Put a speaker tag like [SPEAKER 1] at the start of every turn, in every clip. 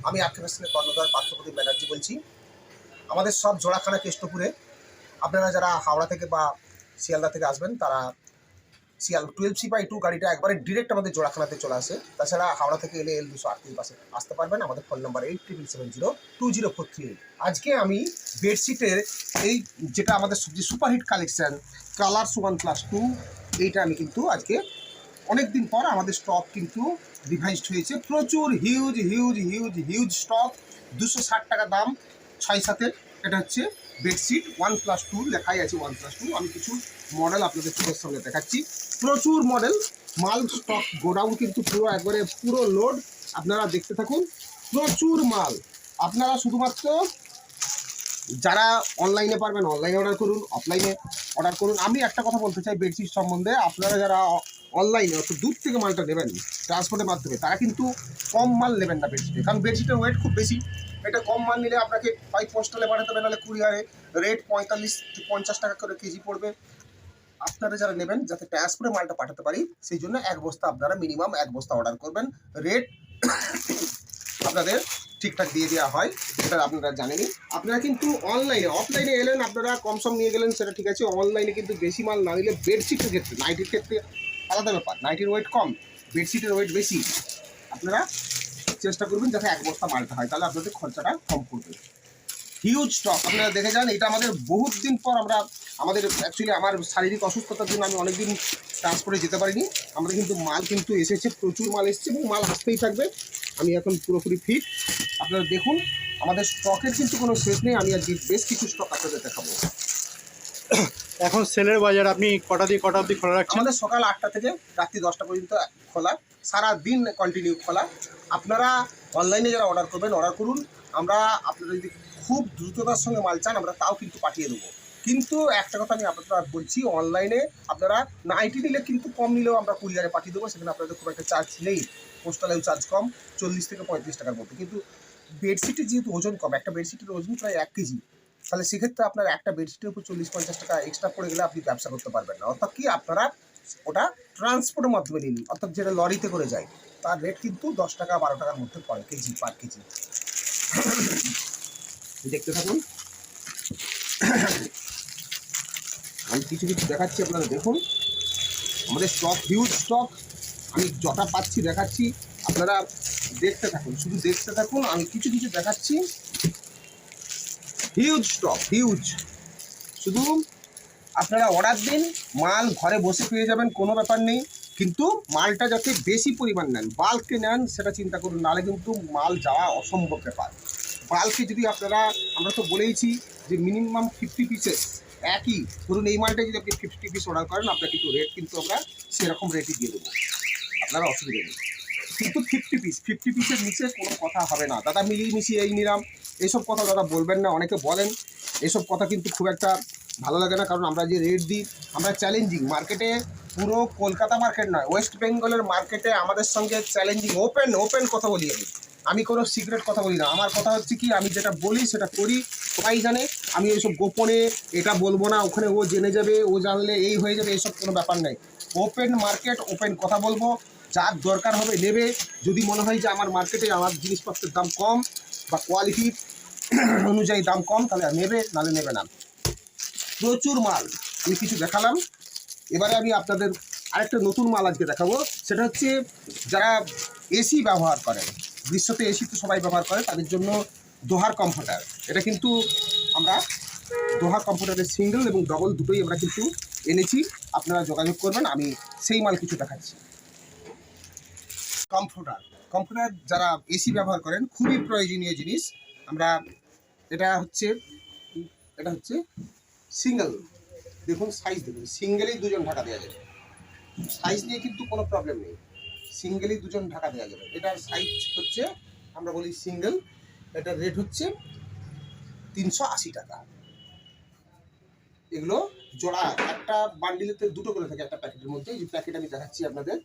[SPEAKER 1] আমি আর্থিক কর্ণধার পার্থপ্রতিম ব্যানার্জি বলছি। আমাদের সব জোড়াখানা কেষ্টপুরে। আপনারা যারা হাওড়া থেকে বা শিয়ালদা থেকে আসবেন তারা 12C/2 গাড়িটা একবারে ডিরেক্ট আমাদের জোড়াখানাতে চলে আসে। তাছাড়া হাওড়া থেকে এলে L238 বাসে আসতে পারবেন। আমাদের ফোন নাম্বার 87702043। আজকে আমি বেডশিটের এই যেটা আমাদের সুপারহিট কালেকশন কালার্স 1+2, এইটা আমি কিন্তু আজকে অনেক দিন পর আমাদের স্টক কিন্তু রিভাইজড হয়েছে। প্রচুর হিউজ স্টক। 260 টাকা দাম, 6-7-এর। এটা হচ্ছে বেডশিট 1+2, লেখাই আছে 1+2। আমি কিছু মডেল আপনাদের চোখের সামনে দেখাচ্ছি। প্রচুর মডেল, মাল স্টক গোডাউন কিন্তু পুরো লোড। আপনারা দেখতে থাকুন, প্রচুর মাল। আপনারা শুধুমাত্র যারা অনলাইনে পারবেন অনলাইনে অর্ডার করুন, অফলাইনে অর্ডার করুন। আমি একটা কথা বলতে চাই বেডশিট সম্বন্ধে, আপনারা যারা অনলাইনে অত দূর থেকে মালটা নেবেন ট্রান্সপোর্টের মাধ্যমে, তারা কিন্তু কম মাল নেবেন না বেডশিটে, কারণ বেডশিটের ওয়েট খুব বেশি। এটা কম মাল নিলে আপনাকে হয় পোস্টালে পাঠাতে হবে, নাহলে কুরিয়ারে রেট 45-50 টাকা করে কেজি পড়বে। আপনারা যারা নেবেন যাতে ট্রান্সপোর্টে মালটা পাঠাতে পারি, সেই জন্য এক বস্তা আপনারা মিনিমাম 1 বস্তা অর্ডার করবেন। রেট আপনাদের ঠিকঠাক দিয়ে দেওয়া হয়, সেটা আপনারা জানেনই। আপনারা কিন্তু অফলাইনে এলেন, আপনারা কম সম নিয়ে গেলেন, সেটা ঠিক আছে। অনলাইনে কিন্তু বেশি মাল না নিলে বেডশিটের ক্ষেত্রে, নাইটির ক্ষেত্রে আলাদা ব্যাপার। নাইটির ওয়েট কম, বেডশিটের ওয়েট বেশি। আপনারা চেষ্টা করবেন যাতে 1 বস্তা মালটা হয়, তাহলে আপনাদের খরচাটা কম পড়বে। হিউজ স্টক আপনারা দেখে যান। এটা আমাদের বহুত দিন পর আমাদের অ্যাকচুয়ালি আমার শারীরিক অসুস্থতার জন্য আমি অনেকদিন ট্রান্সপোর্টে যেতে পারিনি। আমাদের কিন্তু মাল কিন্তু এসেছে, প্রচুর মাল এসেছে এবং মাল আসতেই থাকবে। আমি এখন পুরোপুরি ফিট। আপনারা দেখুন, আমাদের স্টকের কিন্তু কোনো শেষ নেই। আমি আজকে বেশ কিছু স্টক আপনাদের দেখাবো।
[SPEAKER 2] এখন সেলের বাজার আপনি কটা দিয়ে কটা অবধি খোলা রাখছেন?
[SPEAKER 1] আমাদের সকাল 8টা থেকে রাত্রি 10টা পর্যন্ত খোলা, সারা দিন কন্টিনিউ খোলা। আপনারা অনলাইনে যারা অর্ডার করুন। আমরা আপনারা যদি খুব দ্রুততার সঙ্গে মাল চান, আমরা তাও কিন্তু পাঠিয়ে দেবো। কিন্তু একটা কথা আমি আপনারা বলছি, অনলাইনে আপনারা নাইটি নিলে কিন্তু কম নিলেও আমরা কুরিয়ারে পাঠিয়ে দেবো, সেখানে আপনাদের খুব একটা চার্জ নেই। পোস্টালেও চার্জ কম, 40 থেকে 35 টাকার মধ্যে। কিন্তু বেডশিটের যেহেতু ওজন কম, একটা বেডশিটের ওজন প্রায় 1 কেজি, তাহলে সেক্ষেত্রে আপনার একটা বেডশিটের উপর 40-50 টাকা এক্সট্রা পড়ে গেলে আপনি ব্যবসা করতে পারবেন না। অর্থাৎ কি, আপনারা ওটা ট্রান্সপোর্টের মাধ্যমে নিন, অর্থাৎ যেটা লরিতে করে যায়, তার রেট কিন্তু 10 টাকা 12 টাকার মধ্যে পড়ে পার কেজি। দেখতে থাকুন, আমি কিছু দেখাচ্ছি, আপনারা দেখুন। আমাদের স্টক হিউজ স্টক, আমি যটা পাচ্ছি দেখাচ্ছি, আপনারা দেখতে থাকুন, শুধু দেখতে থাকুন। আমি কিছু দেখাচ্ছি। Huge stock, huge. শুধু আপনারা অর্ডার দিন, মাল ঘরে বসে পেয়ে যাবেন, কোনো ব্যাপার নেই। কিন্তু মালটা যাতে বেশি পরিমাণ নেন, বাল্কে নেন, সেটা চিন্তা করুন, নাহলে কিন্তু মাল যাওয়া অসম্ভব ব্যাপার। বাল্কে যদি আমরা তো বলেইছি যে মিনিমাম 50 পিসেস, একই ধরুন এই মালটা যদি আপনি 50 পিস অর্ডার করেন, আপনার কিন্তু রেট কিন্তু আমরা সেরকম রেটই দিয়ে দেবো, আপনারা অসুবিধা নেই। কিন্তু 50 পিসের নিচে কোনো কথা হবে না। দাদা মিশিয়ে এই নিলাম, এইসব কথা দাদা বলবেন না। অনেকে বলেন, এসব কথা কিন্তু খুব একটা ভালো লাগে না, কারণ আমরা যে রেট দিই, আমরা চ্যালেঞ্জিং মার্কেটে। পুরো কলকাতা মার্কেট নয়, ওয়েস্ট বেঙ্গলের মার্কেটে আমাদের সঙ্গে চ্যালেঞ্জিং, ওপেন কথা বলি। আমি কোনো সিক্রেট কথা বলি না। আমার কথা হচ্ছে কি, আমি যেটা বলি সেটা করি, সবাই জানে। আমি ওইসব গোপনে এটা বলবো না, ওখানে ও জেনে যাবে, ও জানলে এই হয়ে যাবে, এইসব কোনো ব্যাপার নেই। ওপেন মার্কেট, ওপেন কথা বলবো। যার দরকার হবে নেবে। যদি মনে হয় যে আমার মার্কেটে আমার জিনিসপত্রের দাম কম বা কোয়ালিটির অনুযায়ী দাম কম, তাহলে নেবে, নাহলে নেবে না। প্রচুর মাল আমি কিছু দেখালাম। এবারে আমি আপনাদের আরেকটা নতুন মাল আজকে দেখাবো। সেটা হচ্ছে যারা এসি ব্যবহার করে, গ্রীষ্মতে এসি তো সবাই ব্যবহার করে, তাদের জন্য দোহার কমফোর্টার। এটা কিন্তু আমরা দোহার কমফোর্টারের সিঙ্গেল এবং ডবল দুটোই আমরা কিন্তু এনেছি। আপনারা যোগাযোগ করবেন, আমি সেই মাল কিছু দেখাচ্ছি। কমফোর্টার যারা এসি ব্যবহার করেন, খুবই প্রয়োজনীয় জিনিস। আমরা এটা হচ্ছে সিঙ্গেল। দেখুন সাইজ, দেখুন সিঙ্গেলেই 2 জন ঢাকা দেওয়া যাবে। সাইজ নিয়ে কিন্তু কোনো প্রবলেম নেই, সিঙ্গেলেই 2 জন ঢাকা দেওয়া যাবে। এটার সাইজ হচ্ছে, আমরা বলি সিঙ্গেল। এটার রেট হচ্ছে 380 টাকা। এগুলো জোড়া, একটা বান্ডিলেতে 2টো করে থাকে একটা প্যাকেটের মধ্যে। এই যে প্যাকেট আমি দেখাচ্ছি আপনাদের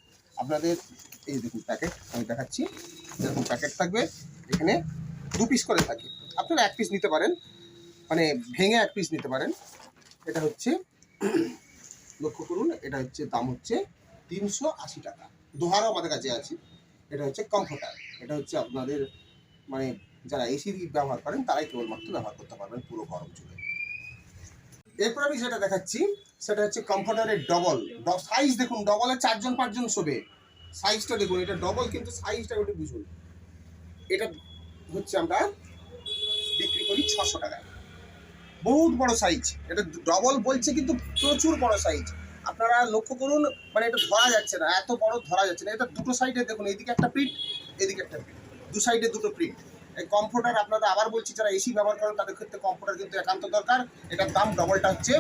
[SPEAKER 1] এই দেখুন প্যাকেট আমি দেখাচ্ছি, এরকম প্যাকেট থাকবে। এখানে 2 পিস করে থাকে, আপনারা 1 পিস নিতে পারেন, মানে ভেঙে 1 পিস নিতে পারেন। এটা হচ্ছে, লক্ষ্য করুন, এটা হচ্ছে দাম হচ্ছে 380 টাকা। দোহারও আমাদের কাছে আছে। এটা হচ্ছে কমফোর্টার, এটা হচ্ছে আপনাদের মানে যারা এসি ব্যবহার করেন তারাই কেবলমাত্র ব্যবহার করতে পারবেন পুরো গরম চুলে। এরপর আমি যেটা দেখাচ্ছি সেটা হচ্ছে কমফোর্টারের ডবল সাইজ। দেখুন ডবলে 4-5 জন শোবে। সাইজটা দেখুন, এটা ডবল কিন্তু সাইজটা একটু বুঝুন। এটা হচ্ছে আমরা বিক্রি করি 600 টাকায়। বহুত বড় সাইজ, এটা ডবল বলছে কিন্তু প্রচুর বড় সাইজ। আপনারা লক্ষ্য করুন, মানে এটা ধরা যাচ্ছে না, এত বড় ধরা যাচ্ছে না। এটা দুটো সাইডে দেখুন, এইদিকে একটা প্রিন্ট, এদিকে একটা প্রিন্ট, দু সাইডে দুটো প্রিন্ট। এই কমফোর্টার আপনারা আবার বলছি, যারা এসি ব্যবহার করেন তাদের ক্ষেত্রে কমফোর্টার কিন্তু একান্ত দরকার। এটার দাম ডবলটা হচ্ছে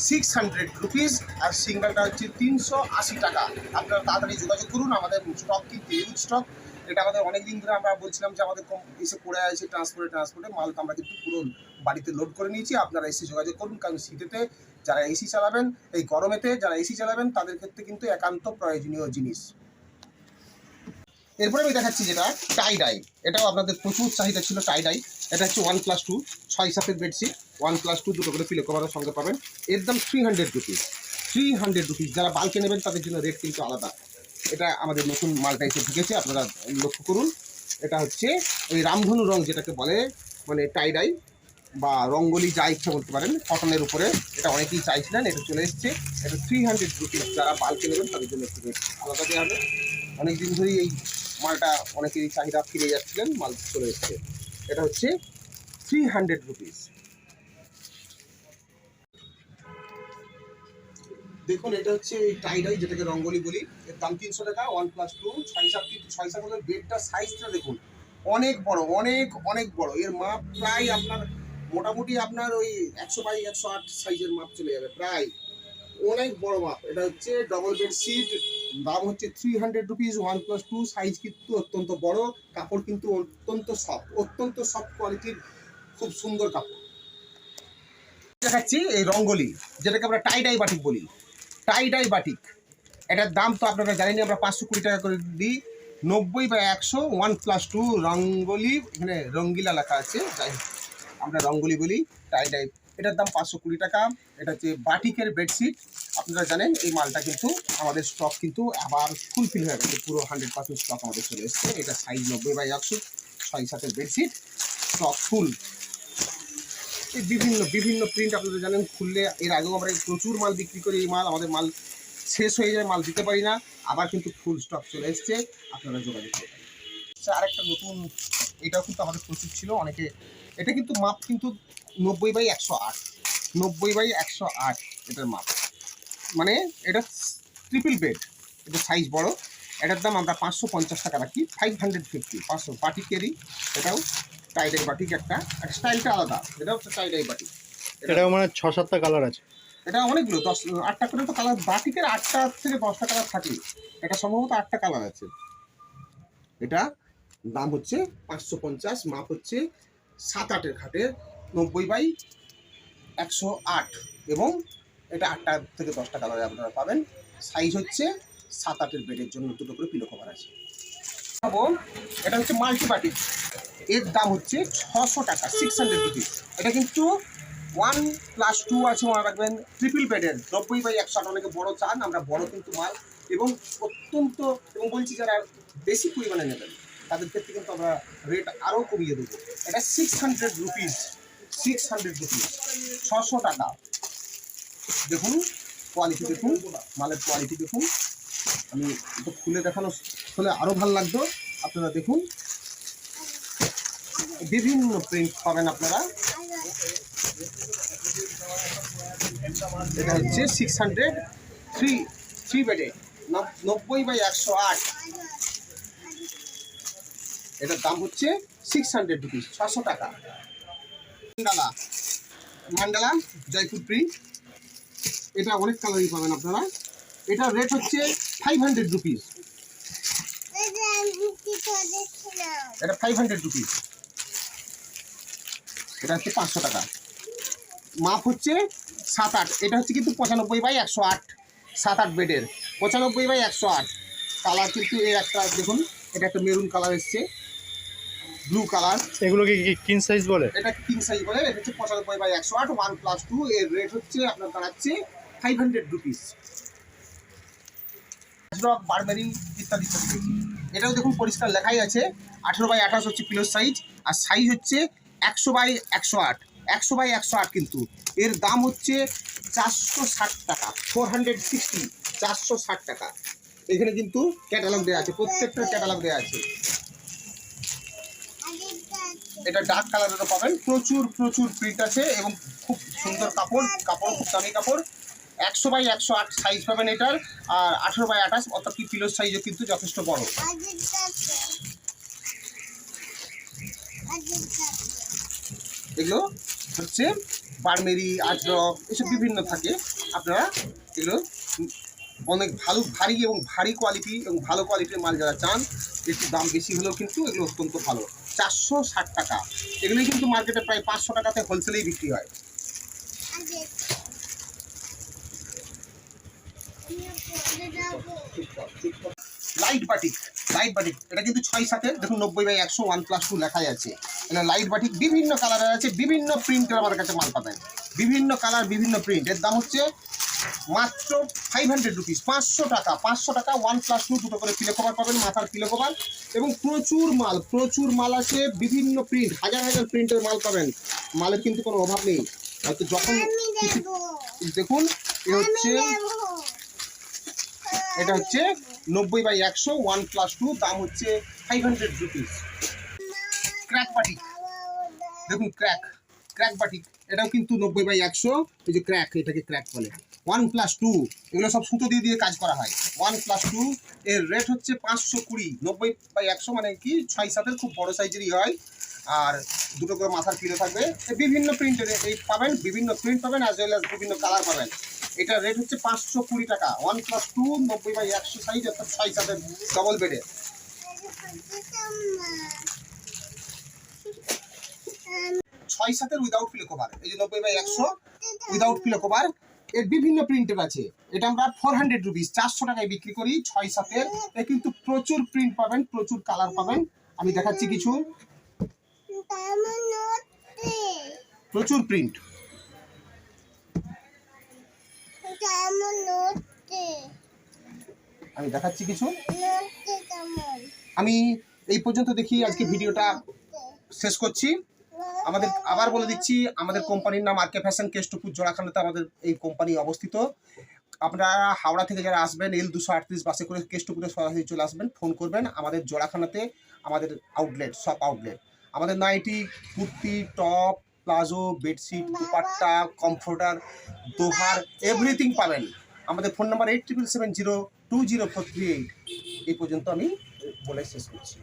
[SPEAKER 1] 600 রুপিস আর সিঙ্গেলটা হচ্ছে 380 টাকা। আপনারা তাড়াতাড়ি যোগাযোগ করুন, আমাদের স্টক কিন্তু ইউজ স্টক। এটা আমাদের অনেক দিন ধরে আমরা বলছিলাম যে আমাদের এসে পড়ে আছে ট্রান্সপোর্টে মাল তো আমরা কিন্তু পুরো বাড়িতে লোড করে নিয়েছি। আপনারা এসে যোগাযোগ করুন, কারণ শীতেতে যারা এসি চালাবেন, এই গরমেতে যারা এসি চালাবেন তাদের ক্ষেত্রে কিন্তু একান্ত প্রয়োজনীয় জিনিস। এরপরে আমি দেখাচ্ছি যেটা টাই ডাই। এটাও আপনাদের প্রচুর চাহিদা ছিল টাই ডাই। এটা হচ্ছে 1+2 6 বেডশিট, 1+2 দুটো করে পিলো কভারের সঙ্গে পাবেন। এর দাম 300 রুপিস। 300 রুপিস। যারা বাল্কে নেবেন তাদের জন্য রেট কিন্তু আলাদা। এটা আমাদের নতুন মালটা এসে ঢুকেছে, আপনারা লক্ষ্য করুন। এটা হচ্ছে ওই রামধনু রং যেটাকে বলে, মানে টাই ডাই বা রঙ্গলি যা ইচ্ছা বলতে পারেন, কটনের উপরে। এটা অনেকেই চাইছিলেন, এটা চলে এসছে। এটা 300 রুপিস। যারা বাল্কে নেবেন তাদের জন্য একটু রেট আলাদা দেওয়া হবে। অনেক দিন ধরেই এই মালটা অনেকেরই চাহিদা ফিরে যাচ্ছিলেন, মাল চলে এসছে। এটা হচ্ছে 300 রুপিস। দেখুন, এটা হচ্ছে এই টাইডাই যেটাকে রঙ্গলি বলি। এর দাম 300 টাকা। 1+2 6-7 বেডটা সাইজটা দেখুন, অনেক বড়, অনেক অনেক বড়। এর মাপ প্রায় আপনার মোটামুটি আপনার ওই 100x108 সাইজের মাপ চলে যাবে প্রায়। অনেক বড় মাপ। এটা হচ্ছে ডবল বেডশিট, দাম হচ্ছে 300 রুপিস। 1+2 সাইজ কিন্তু অত্যন্ত বড়, কাপড় কিন্তু অত্যন্ত সফট কোয়ালিটির, খুব সুন্দর কাপড়। দেখাচ্ছি এই রঙ্গলি যেটাকে আমরা টাই ডাই বাটিক বলি। টাই ডাই বাটিক, এটার দাম তো আপনারা জানেনই, আমরা 520 টাকা করে দিই। 90/100 1+2 রঙ্গলি, এখানে রঙ্গিলা লেখা আছে, যাই হোক আমরা রঙ্গলি বলি। টাই ডাই, এটার দাম 520 টাকা। এটা হচ্ছে বাটিকের বেডশিট। আপনারা জানেন এই মালটা কিন্তু আমাদের স্টক কিন্তু আবার ফুলফিল হয়ে গেছে, পুরো 100% স্টক আমাদের চলে এসছে। এটা সাইজ 90/100 6-7 বেডশিট, স্টক ফুল। এই বিভিন্ন প্রিন্ট আপনারা জানেন, খুললে এর আগেও আমরা প্রচুর মাল বিক্রি করি। এই মাল আমাদের মাল শেষ হয়ে যায়, মাল দিতে পারি না, আবার কিন্তু ফুল স্টক চলে এসছে, আপনারা যোগাযোগ করবেন। আরেকটা নতুন, এটাও কিন্তু আমাদের প্রচুর ছিল অনেকে। এটা কিন্তু মাপ কিন্তু 90/108, 90/108 এটার মাপ। মানে এটা ট্রিপল বেড, এটা সাইজ বড়। এটার দাম আমরা 550 টাকা রাখি। 550 500 বাটিকেরই। এটাও টাইডাই বাটিক, একটা স্টাইলটা আলাদা। এটাও হচ্ছে টাইডাই বাটিক।
[SPEAKER 2] এটাও মানে 6-7টা কালার আছে।
[SPEAKER 1] এটা অনেকগুলো 10-8টা করে তো কালার, বাটিকের 8টা থেকে 10টা কালার থাকে। এটা সম্ভবত 8টা কালার আছে। এটা দাম হচ্ছে 550, মাপ হচ্ছে 7-8 খাটের, 90/108 এবং এটা 8টা থেকে 10টা কালারে আপনারা পাবেন। সাইজ হচ্ছে 7-8 বেডের জন্য দুটো করে পিলো কভার আছে। এটা হচ্ছে মাল্টি বাটিক। এর দাম হচ্ছে 600 টাকা, 600 রুপিস। এটা কিন্তু 1+2 আছে, মনে রাখবেন, ট্রিপল বেডের। 90/108 অনেকে বড় চান, আমরা বড় কিন্তু মাল এবং অত্যন্ত, এবং বলছি যারা বেশি পরিমাণে নেবেন তাদের ক্ষেত্রে কিন্তু আমরা রেট আরও কমিয়ে দেবো। এটা 600 রুপিস, 600 রুপিস, 600 টাকা। দেখুন কোয়ালিটি, দেখুন মালের কোয়ালিটি দেখুন। আমি একটু খুলে দেখানো হলে আরও ভালো লাগতো। আপনারা দেখুন, বিভিন্ন প্রিন্ট পাবেন আপনারা। এটা হচ্ছে 600 3 বেডে, 90/108। এটার দাম হচ্ছে 600 রুপিস, 600 টাকা। মান্ডালা জয়পুর প্রিন্ট, এটা অনেক কালারই পাবেন আপনারা। এটা রেট হচ্ছে 500 রুপিস। এটা 500 রুপিস। এটা হচ্ছে 500 টাকা। মাপ হচ্ছে 7-8। এটা হচ্ছে কিন্তু 95/108, 7-8 বেডের, 95/108। কালার কিন্তু এর একটা দেখুন, এটা একটা মেরুন কালার এসছে, ব্লু কালার।
[SPEAKER 2] এগুলো কি কিং সাইজ বলে?
[SPEAKER 1] এটা কিং সাইজ বলে। এটা হচ্ছে 95/108, 1+2। এর রেট হচ্ছে আপনার দাঁড়াচ্ছে 500 রুপিস। বারবেরি ইত্যাদি ইত্যাদি। এটাও দেখুন পরিষ্কার লেখাই আছে 18x28 হচ্ছে পিলোর সাইজ, আর সাইজ হচ্ছে 100x108, 100x108 কিন্তু এর দাম হচ্ছে 460 টাকা, 460, 460 টাকা। এখানে কিন্তু ক্যাটালগ দেওয়া আছে, প্রত্যেকটার ক্যাটালগ দেওয়া আছে। এটা ডার্ক কালারেরও পাবেন, প্রচুর প্রচুর প্রিন্ট আছে এবং খুব সুন্দর কাপড়, কাপড় খুব দামি কাপড়। 100x108 সাইজ পাবেন এটার, আর 18x28 অর্থাৎ কি পিলোর সাইজও কিন্তু যথেষ্ট বড়। এগুলো হচ্ছে বারমেরি, আজরক, এসব বিভিন্ন থাকে। আপনারা এগুলো অনেক ভালো, ভারী এবং ভারী কোয়ালিটি এবং ভালো কোয়ালিটির মাল যারা চান, একটু দাম বেশি হলেও কিন্তু এগুলো অত্যন্ত ভালো। 460 টাকা। এগুলোই কিন্তু মার্কেটে প্রায় 500 টাকাতে হোলসেলেই বিক্রি হয়। লাইট বাটিক, লাইট বাটিক এটা কিন্তু 6/7, দেখুন 90x100 1+2 লেখাই আছে। এটা লাইট বাটিক বিভিন্ন কালারের আছে, বিভিন্ন প্রিন্টের আমার কাছে মাল পাবেন, বিভিন্ন কালার বিভিন্ন প্রিন্ট। এর দাম হচ্ছে মাত্র 500 রুপিস, 500 টাকা, 500 টাকা। 1+2 দুটো করে পিলো কভার পাবেন, মাথার পিলো কভার, এবং প্রচুর মাল, প্রচুর মাল আছে, বিভিন্ন প্রিন্ট, হাজার হাজার প্রিন্টের মাল পাবেন। মালের কিন্তু কোনো অভাব নেই। হয়তো যখন দেখুন এটা হচ্ছে 90x100 1+2, দাম হচ্ছে 500 রুপিস। ক্র্যাক বাটিক দেখুন, ক্র্যাক, ক্র্যাক বাটিক এটাও কিন্তু 90x100, এই যে ক্র্যাক, এটাকে ক্র্যাক বলে। 1+2 এগুলো সব সুতো দিয়ে দিয়ে কাজ করা হয়। 1+2 এর রেট হচ্ছে 520, 90x100 মানে কি 6/7 খুব বড় সাইজেরই হয়, আর দুটো করে মাথার পিলো থাকবে। বিভিন্ন প্রিন্টের এই পাবেন, বিভিন্ন প্রিন্ট পাবেন, অ্যাজ ওয়েল অ্যাজ বিভিন্ন কালার পাবেন। এটার রেট হচ্ছে 520 টাকা। 1+2 90x100 সাইজ, অর্থাৎ 6/7 ডবল বেডের। 6/7 উইদাউট পিলো কভার, এই যে 90x100 উইদাউট পিলো কভার, এর বিভিন্ন প্রিন্টের আছে। এটা আমরা 400 রুপিস, 400 টাকায় বিক্রি করি। 6/7 এ কিন্তু প্রচুর প্রিন্ট পাবেন, প্রচুর কালার পাবেন। আমি দেখাচ্ছি কিছু, প্রচুর প্রিন্ট। আমি দেখাচ্ছি কিছু, আমি এই পর্যন্ত দেখি আজকে ভিডিওটা শেষ করছি। আমাদের আবার বলে দিচ্ছি, আমাদের কোম্পানির নাম আর কে ফ্যাশন, কেষ্টপুর জোড়াখানাতে আমাদের এই কোম্পানি অবস্থিত। আপনারা হাওড়া থেকে যারা আসবেন L238 বাসে করে কেষ্টপুরে সরাসরি চলে আসবেন, ফোন করবেন। আমাদের জোড়াখানাতে আমাদের আউটলেট, সব আউটলেট। আমাদের nighty, kurti, top, palazzo, bedsheet, dupatta, comforter, দোহার, এভরিথিং পাবেন। আমাদের ফোন নাম্বার 8770200438। এই পর্যন্ত আমি বলে শেষ করছি।